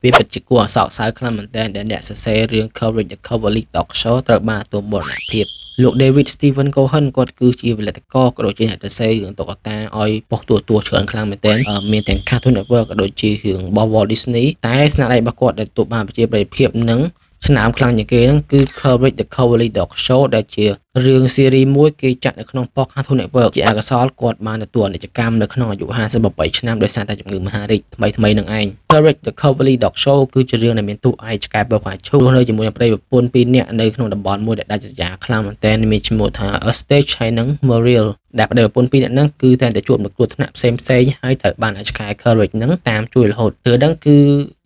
វាពិតជាគួរឲ្យសោកសៅខ្លាំងមែនទែនដែលអ្នកសរសេររឿង Courage the Cowardly Dog Show ត្រូវបានទទួលមរណភាពលោក David Stephen Cohen គាត់គឺជាវិទ្យាករក៏ដូចជាអ្នកសរសេររឿងតុក្កតាឲ្យប៉ុស្តិ៍ទួច្រើនខ្លាំងមែនទែនមានទាំង Cartoon Network ក៏ដូចជារឿងរបស់ Walt Disney តែស្នាដៃរបស់គាត់ដែលទទួលបានប្រជាប្រិយភាពនិងឆ្នើមខ្លាំងជាងគេហ្នឹងគឺ Courage the Cowardly Dog Show ដែលជារឿងស៊េរីមួយគេចាក់នៅក្នុងប៉ុស្តិ៍ Cartoon Network ជាឯកសារគាត់បានទទួលអាណិច្ចកម្មនៅក្នុងអាយុ58ឆ្នាំដោយសារតែជំងឺមហារីកថ្មីនឹងឯង Courage the Cowardly Dog Show គឺជារឿងដែលមានតួឯកឆ្កែបបផាឈូរនៅជាមួយនឹងប្រិយប្រពន្ធ2នាក់នៅក្នុងតំបន់មួយដែលដាច់ស្រយាលខ្លាំងមែនទែនមានឈ្មោះថា Eustace ហើយនិង Muriel ដែលប្រិយប្រពន្ធ2នាក់ហ្នឹងគឺតែងតែជួបនឹងគ្រោះថ្នាក់ផ្សេងហើយត្រូវបានឆ្កែ Courage ហ្នឹងតាមជួយរហូតរឿងហ្នឹងគឺ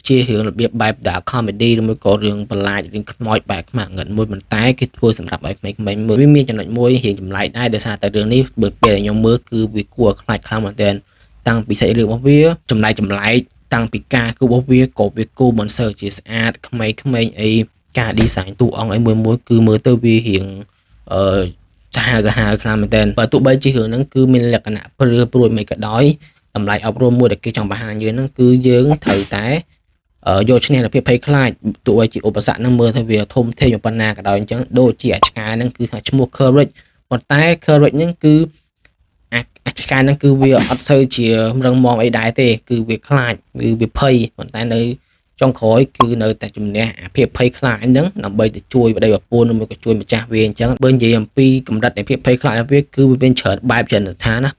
ជារឿងរបៀបបែប dark comedy ឬមួយក៏រឿងបន្លាចរឿងខ្មោចបែបខ្មាក់ងឹតមួយប៉ុន្តែគេធ្វើសម្រាប់ឲ្យក្មេងៗមើលវាមានចំណុចមួយរៀងចម្លែកដែរដោយសារតែរឿងនេះបើពេលខ្ញុំមើលគឺវាគួរខ្លាចខ្លាំងមែនទែនតាំងពីសាច់រឿងរបស់វាចម្លែកតាំងពីការគូរបស់វាក៏វាគូមិនសូវជាស្អាតក្មេងៗអីការ design តួអង្គអីមួយគឺមើលទៅវារៀងសាហាវខ្លាំងមែនទែនបើទោះបីជារឿងហ្នឹងគឺមានលក្ខណៈព្រួយមិនក៏ដោយតម្លៃអប់រំមួយដែលគេចង់បង្ហាញយើងហ្នឹងគឺយើងត្រូវតែយកឈ្នះនូវភាពភ័យខ្លាចទោះបីជាឧបសគ្គហ្នឹងមើលទៅវាធំធេងប៉ុណ្ណាក៏ដោយអញ្ចឹងដូចជាអាឆ្កែហ្នឹងគឺថាឈ្មោះ Courage ប៉ុន្តែ Courage ហ្នឹងគឺអាឆ្កែហ្នឹងគឺវាអត់សូវជារឹងមាំអីដែរទេគឺវាខ្លាចគឺវាភ័យប៉ុន្តែនៅចុងក្រោយគឺនៅតែជំនះអាភាពភ័យខ្លាចហ្នឹងដើម្បីទៅជួយប្តីប្រពន្ធឬមួយក៏ជួយម្ចាស់វាអញ្ចឹងបើនិយាយអំពីកម្រិតនៃភាពភ័យខ្លាចរបស់វាគឺវាមានច្រើនបែបច្រើនស្ថានណា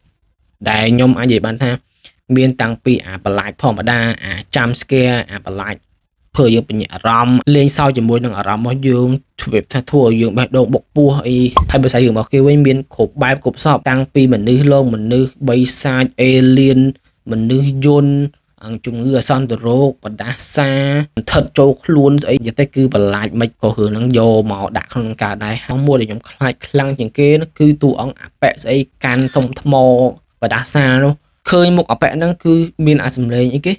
ដែលខ្ញុំអាចនិយាយបានថាមានតាំងពីអាបន្លាចធម្មតាអា jump scare អាបន្លាចធ្វើយើងបញ្ញាអារម្មណ៍លេងសើចជាមួយនឹងអារម្មណ៍របស់យើងធ្វើឲ្យយើងបេះដូងបុកពោះអីហើយភាសាយើងរបស់គេវិញមានគ្រប់បែបគ្រប់សពតាំងពីមនុស្សលោកមនុស្សបិសាចអេលៀនមនុស្សយន្តជំងឺអាសន្នរោគបដាសាស្ថិតចូលខ្លួនស្អីយ៉ាងទៅគឺបន្លាចមិនក៏រឿងហ្នឹងយកមកដាក់ក្នុងការដែរហើយមួយដែលខ្ញុំខ្លាចខ្លាំងជាងគេនោះគឺតួអង្គអាប៉ែស្អីកាន់ធំថ្មបដាសានោះឃើញមុខអាប៉ែហ្នឹងគឺមានអាសំឡេងអីគេ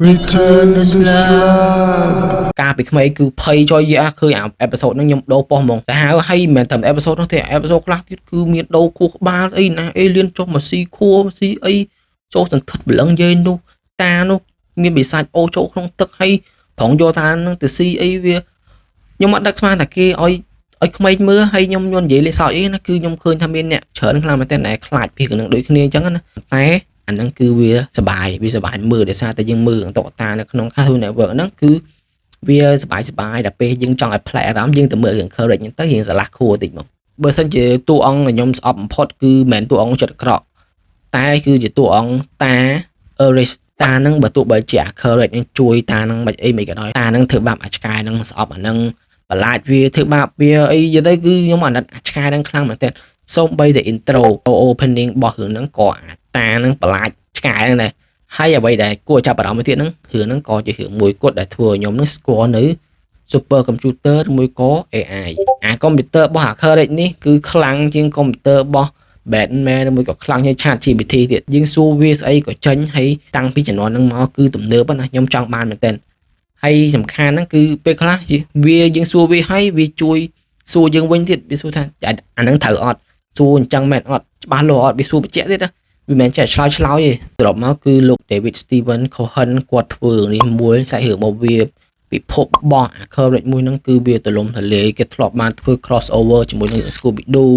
Return is love កាលពីក្មេងគឺភ័យចុយយ៉ាឃើញអាអេពីសូតហ្នឹងខ្ញុំដូរប៉ុស្តិ៍ហ្មងតែហើយមិនមែនតែអេពីសូតនោះទេអេពីសូតខ្លះទៀតគឺមានដូរខួរក្បាលអីណាអេលៀនចុះមកស៊ីខួរស៊ីអីចូលសន្ធិដ្ឋបលឹងយើងនោះតានោះមានបិសាចអូចូលក្នុងទឹកហើយប្រងយកតានឹងទៅស៊ីអីវាខ្ញុំអត់ដឹកស្មានតែគេឲ្យក្មេងមើលហើយខ្ញុំនិយាយលេខសើចអីណាគឺខ្ញុំឃើញថាមានអ្នកច្រើនខ្លាំងមែនតើតែខ្លាចពីនឹងដូចគ្នាអញ្ចឹងណាតែអាហ្នឹងគឺវាសបាយមើលដោយសារតែយើងមើលតុក្កតានៅក្នុង Cartoon Network ហ្នឹងគឺវាសបាយដល់ពេលយើងចង់ឲ្យប្លែកអារម្មណ៍យើងទៅមើលរឿង Courage ហ្នឹងទៅរៀងស្រឡះខួរតិចមកបើសិនជាតួអង្គខ្ញុំស្អប់បំផុតគឺមិនមែនតួអង្គចិត្តអាក្រក់តែគឺជាតួអង្គតា Erich តាហ្នឹងបើទោះបីជាអា Courage នឹងជួយតាហ្នឹងមិនអីមិនក៏ដោយតាហ្នឹងធ្វើបាបអាឆ្កែហ្នឹងស្អប់អាហ្នឹងបន្លាចវាធ្វើបាបវាអីយទៅគឺខ្ញុំអាណិតអាឆ្កែហ្នឹងខ្លាំងមែនទែនសូម្បីតែ intro opening របស់រឿងហ្នឹងក៏អាតាហ្នឹងបន្លាចឆ្កែហ្នឹងដែរហើយអ្វីដែលគួរចាប់អារម្មណ៍ទៀតហ្នឹងរឿងហ្នឹងក៏ជារឿងមួយគត់ដែលធ្វើឲ្យខ្ញុំហ្នឹងស្គាល់នៅ super computer មួយក៏ AI អាកុំព្យូទ័ររបស់អា Courage នេះគឺខ្លាំងជាងកុំព្យូទ័ររបស់ Batman មួយក៏ខ្លាំងជាង ChatGPT ទៀតយើងសួរវាស្អីក៏ចេញហើយតាំងពីជំនាន់ហ្នឹងមកគឺទំនើបណាខ្ញុំចង់បានមែនទែនហើយសំខាន់ហ្នឹងគឺពេលខ្លះវាយើងសួរវាហើយវាជួយសួរយើងវិញទៀតវាសួរថាអាហ្នឹងត្រូវអត់សួរអញ្ចឹងមែនអត់ច្បាស់លាស់អត់វាសួរបញ្ជាក់ទៀតណាវាមិនមែនចេះឆ្លើយទេត្រឡប់មកគឺលោក David Stephen Cohen គាត់ធ្វើរឿងនេះមួយសាច់រឿងរបស់វាពិភពរបស់អា Courage មួយហ្នឹងគឺវាទលំទលាយគេធ្លាប់បានធ្វើ crossover ជាមួយនឹង Scooby Doo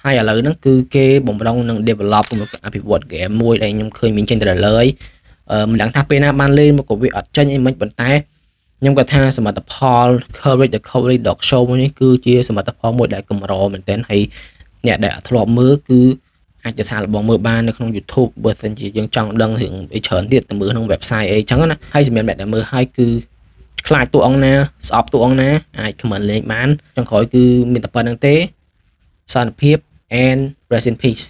ហើយឥឡូវហ្នឹងគឺគេបំរុងនឹង develop មួយអភិវឌ្ឍ game មួយដែលខ្ញុំឃើញមានចេញ trailer ហើយមិនដឹងថាពេលណាបានលេងមកក៏វាអត់ចេញអីមិនប៉ុន្តែខ្ញុំគាត់ថាសមិទ្ធផល Courage the Cowardly Dog Show នេះគឺជាសមិទ្ធផលមួយដែលកម្រមែនទែនហើយអ្នកដែលអត់ធ្លាប់មើលគឺអាចจะសាកល្បងមើលបាននៅក្នុង YouTube បើសិនជាយើងចង់ដឹងរឿងអីច្រើនទៀតទៅមើលក្នុង website អីចឹងណាហើយសម្រាប់អ្នកដែលមើលហើយគឺខ្លាចតួអង្គណាស្អប់តួអង្គណាអាច comment លេងបានចុងក្រោយគឺមានតែប៉ុណ្្នឹងទេសន្តិភាព and rest in peace